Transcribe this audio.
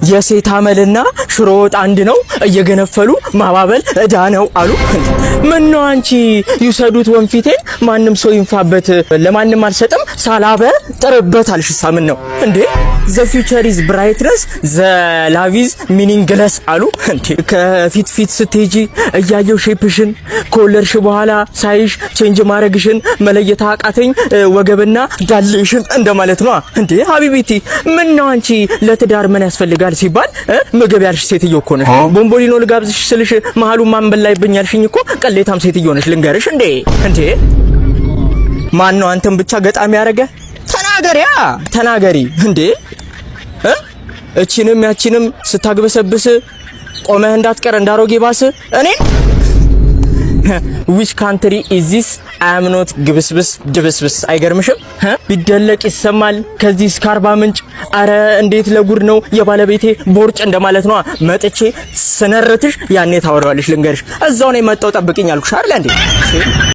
የሴት አመልና ሽሮ ወጥ አንድ ነው እየገነፈሉ ማባበል እዳ ነው አሉ። ምን ነው አንቺ ይውሰዱት ወንፊቴን ማንም ሰው ይንፋበት ለማንም አልሰጥም ሳላበ ጥርበት አልሽሳ ምን ነው እንዴ? the future is brightness the love is meaningless አሉ። እንዴ ከፊት ስትሄጂ እያየው ሼፕሽን ኮለርሽ በኋላ ሳይሽ ቼንጅ ማረግሽን መለየት አቃተኝ ወገብና ዳሌሽን እንደማለት ነው እንዴ? ሀቢቢቲ ምን ነው አንቺ ለትዳር ምን ያስፈልጋል ሲባል ምግብ ያልሽ ሴትዮ እኮ ነሽ። ቦምቦሊኖ ልጋብዝሽ ስልሽ መሃሉ ማንበል ላይ ብኛልሽኝ እኮ ቀሌታም ሴትዮ ነሽ ልንገርሽ እንዴ ማን ነው አንተም ብቻ ገጣሚ ያረገ? ተናገሪ እንዴ እቺንም ያቺንም ስታግበሰብስ ቆመህ እንዳትቀር እንዳሮጌ ባስ እኔን which country is this I am not ግብስብስ ድብስብስ አይገርምሽም? ቢደለቅ ይሰማል ከዚህ እስከ አርባ ምንጭ። አረ እንዴት ለጉድ ነው የባለቤቴ ቦርጭ እንደማለት ነው። መጥቼ ስነርትሽ ያኔ ታወራዋለሽ ልንገርሽ። እዛው ነው የመጣው ጠብቂኝ አልኩሽ አይደል እንዴ?